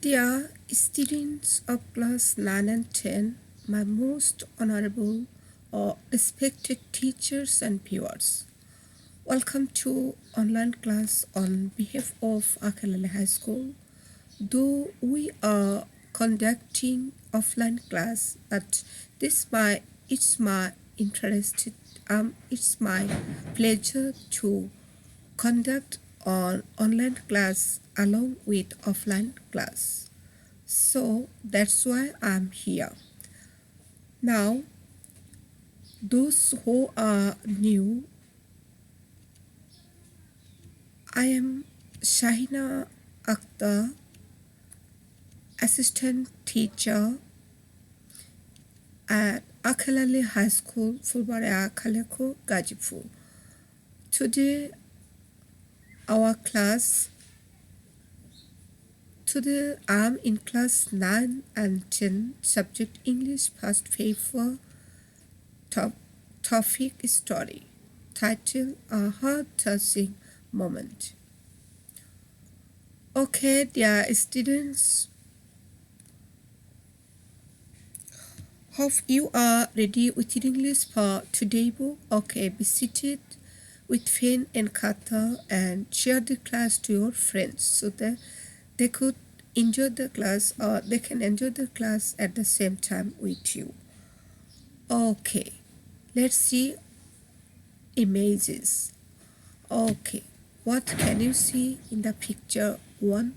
Dear students of class 9 and 10, my most honorable or respected teachers and viewers, welcome to online class on behalf of Akalale High School. Though we are conducting offline class, but it's my interest, it's my pleasure to conduct an online class along with offline class. So that's why I'm here. Now, those who are new, I am Shahina Akhtar, assistant teacher at Akalali High School, Fulbara Kaleko, Gajipur. Today, our class, today I'm in class 9 and 10, subject English past paper, topic story, title A Heart-Touching Moment. Okay, dear students, hope you are ready with your English for today book. Okay, be seated with pen and cutter and share the class to your friends so that they could enjoy the class or they can enjoy the class at the same time with you. Okay, let's see images. Okay, what can you see in the picture one?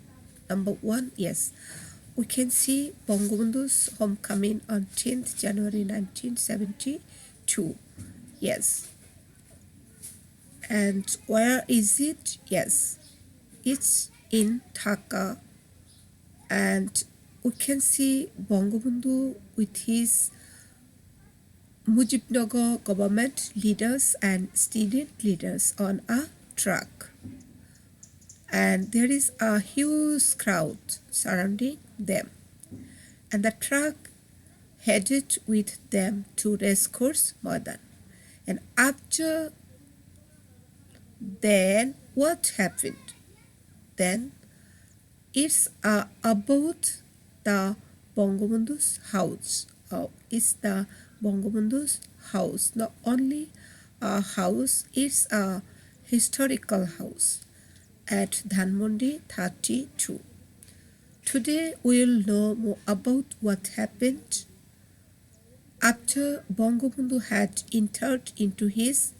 Number one, yes. We can see Bangabandhu's homecoming on 10th January 1972. Yes. And where is it? Yes. It's in Dhaka. And we can see Bangabandhu with his Mujibnagar government leaders and student leaders on a truck. And there is a huge crowd surrounding them. And the truck headed with them to racecourse Madan. And after then, what happened? Then it's about the Bangabandhu's house. It's the Bangabandhu's house. Not only a house, it's a historical house at Dhanmondi 32. Today we'll know more about what happened after Bangabandhu had entered into his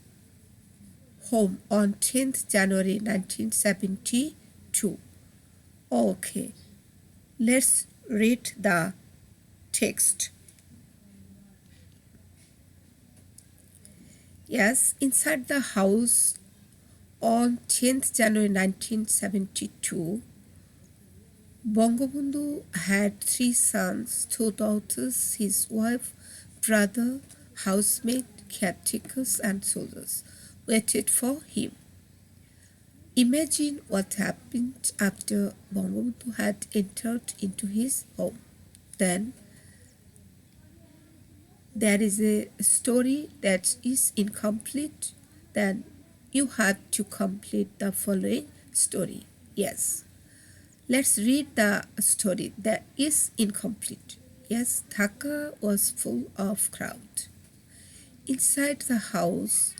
home on 10th January 1972. Okay, let's read the text. Yes, inside the house on 10th January 1972, Bangabandhu had 3 sons, 2 daughters, his wife, brother, housemate, caretakers, and soldiers waited for him. Imagine what happened after Bangabandhu had entered into his home. Then there is a story that is incomplete. Then you have to complete the following story. Yes. Let's read the story that is incomplete. Yes, Dhaka was full of crowd. Inside the house,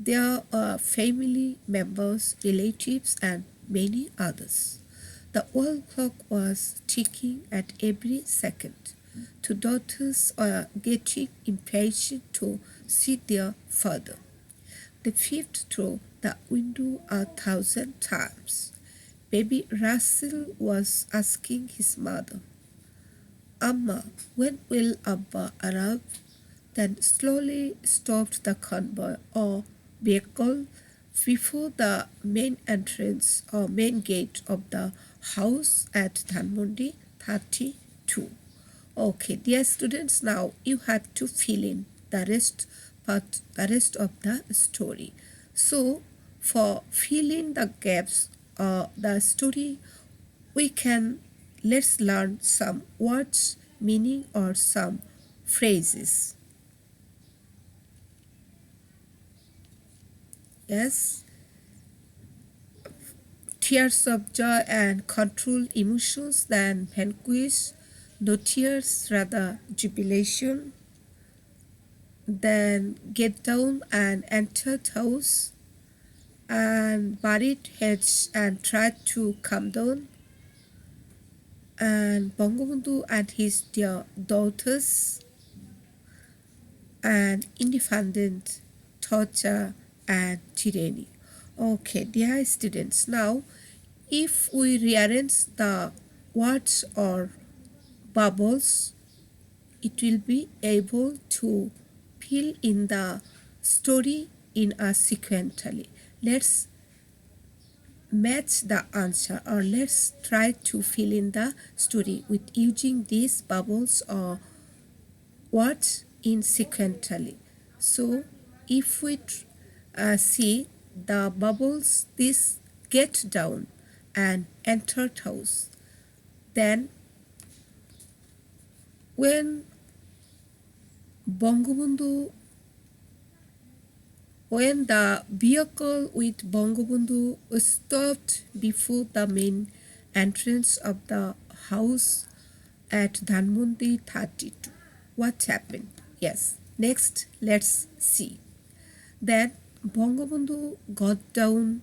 there are family members, relatives, and many others. The wall clock was ticking at every second. 2 daughters are getting impatient to see their father. They peeped through the window 1,000 times. Baby Russell was asking his mother, Amma, when will Abba arrive? Then slowly stopped the convoy or vehicle before the main entrance or main gate of the house at Dhanmondi 32. Okay, dear students, now you have to fill in the rest of the story. So, for filling the gaps the story, let's learn some words, meaning, or some phrases. Yes. tears of joy and controlled emotions, then vanquish, no tears, rather jubilation, then get down and entered house, and buried heads and tried to come down, and Bangabandhu and his dear daughters, and independent, torture, and tyranny. Okay, dear students, now if we rearrange the words or bubbles, it will be able to fill in the story in a sequentially. Let's match the answer, or let's try to fill in the story with using these bubbles or words in sequentially. So if we see the bubbles, this get down and entered house, then when Bangabandhu, when the vehicle with Bangabandhu stopped before the main entrance of the house at Dhanmondi 32, what happened? Yes, next let's see. Then Bangabandhu got down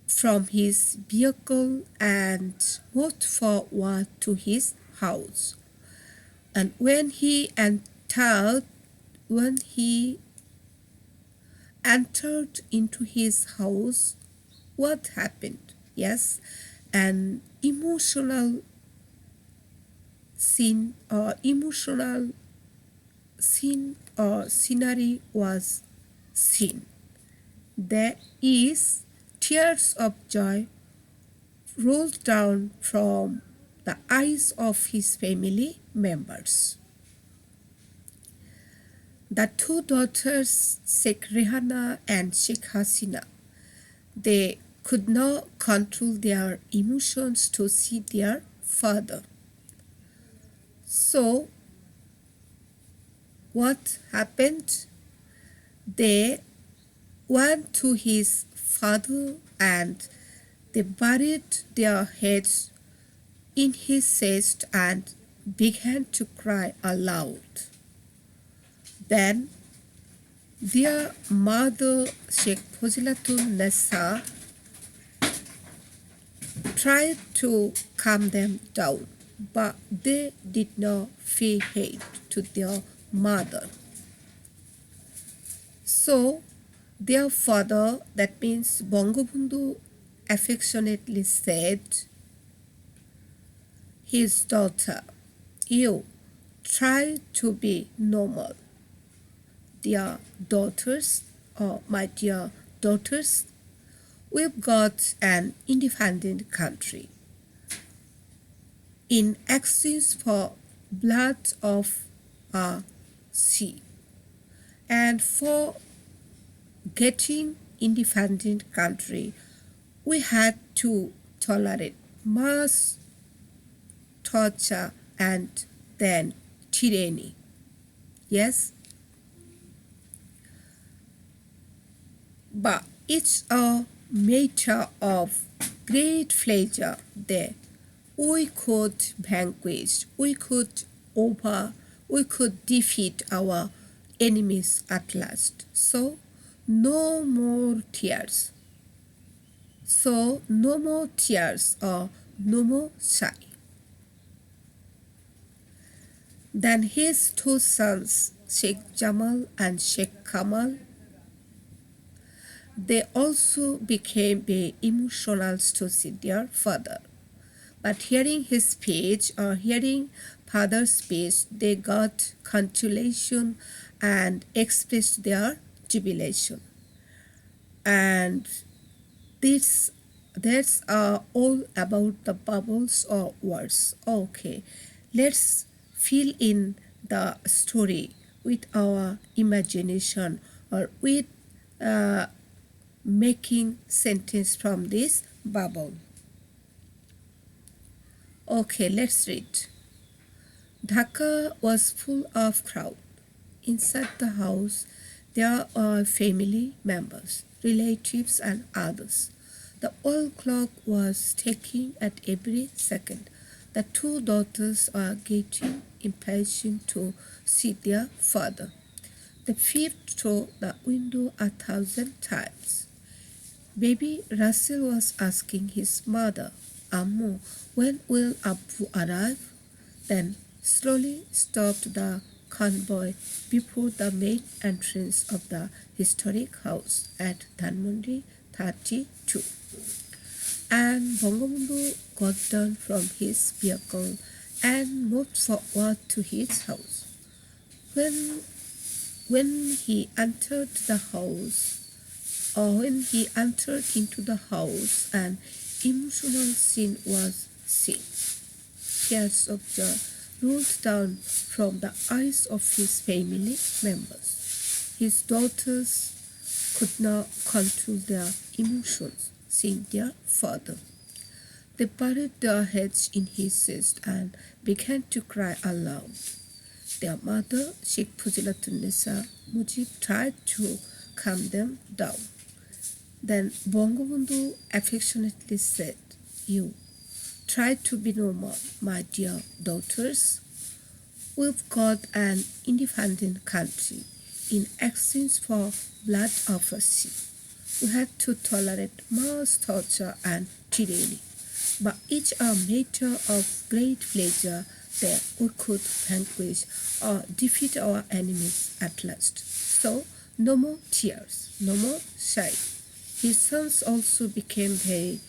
from his vehicle and walked forward to his house. And when he entered into his house, what happened? Yes, an emotional scene or scenery was seen. There is tears of joy rolled down from the eyes of his family members. The two daughters, Sheikh Rehana and Sheikh Hasina, they could not control their emotions to see their father. So, what happened? They went to his father and they buried their heads in his chest and began to cry aloud. Then their mother, Sheikh Fazilatul Nessa, tried to calm them down, but they did not pay heed to their mother. So their father, that means Bangabandhu, affectionately said, his daughter, you try to be normal. Dear daughters, or my dear daughters, we've got an independent country. In exchange for blood of a sea, and for getting independent country, we had to tolerate mass torture and then tyranny. Yes? But it's a matter of great pleasure that we could vanquish, we could defeat our enemies at last. So no more tears. So no more tears or no more sigh. Then his two sons, Sheikh Jamal and Sheikh Kamal, they also became very emotional to see their father. But hearing his speech or hearing father's speech, they got consolation and expressed their jubilation. And that's all about the bubbles or words. Okay, let's fill in the story with our imagination or with making sentence from this bubble. Okay, let's read. Dhaka was full of crowd. Inside the house, there are family members, relatives, and others. The old clock was ticking at every second. The two daughters are getting impatient to see their father. They peeped through the window 1,000 times. Baby Russell was asking his mother, Ammu, when will Abu arrive? Then slowly stopped the convoy before the main entrance of the historic house at Dhanmondi 32. And Bangabandhu got down from his vehicle and moved forward to his house. When he entered the house, or when he entered into the house, an emotional scene was seen. Tears of joy rolled down from the eyes of his family members. His daughters could not control their emotions, seeing their father. They buried their heads in his chest and began to cry aloud. Their mother, Sheikh Fuzilatun-Nisa Mujib, tried to calm them down. Then Bangabandhu affectionately said, "You try to be normal, my dear daughters. We've got an independent country. In exchange for blood of a sea, we had to tolerate much torture and tyranny, but it's a matter of great pleasure that we could vanquish or defeat our enemies at last. So, no more tears, no more sighing." His sons also became very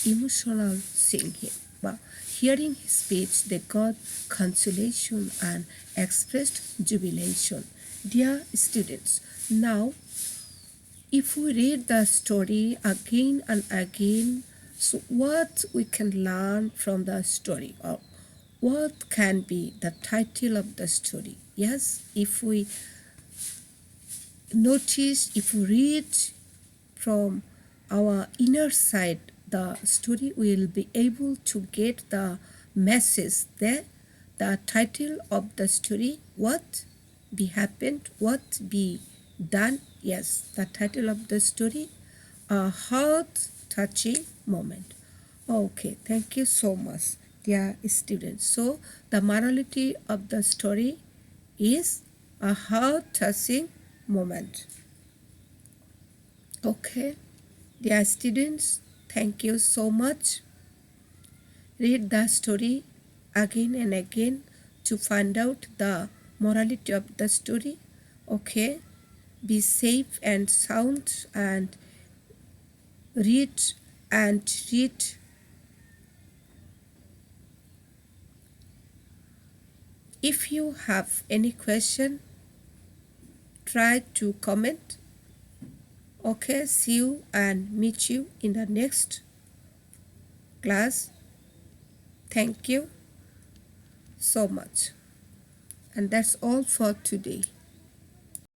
emotional seeing him, but hearing his speech, they got consolation and expressed jubilation. Dear students, now if we read the story again and again, so what we can learn from the story, or what can be the title of the story? Yes, if we notice, if we read from our inner side the story, we will be able to get the message there. The title of the story, what be happened, what be done. Yes, the title of the story, a heart touching moment. Okay, thank you so much, dear students. So the morality of the story is a heart touching moment. Okay, dear students, thank you so much. Read the story again and again to find out the morality of the story. Okay, be safe and sound and read and read. If you have any question, try to comment. Okay, see you and meet you in the next class. Thank you so much. And that's all for today.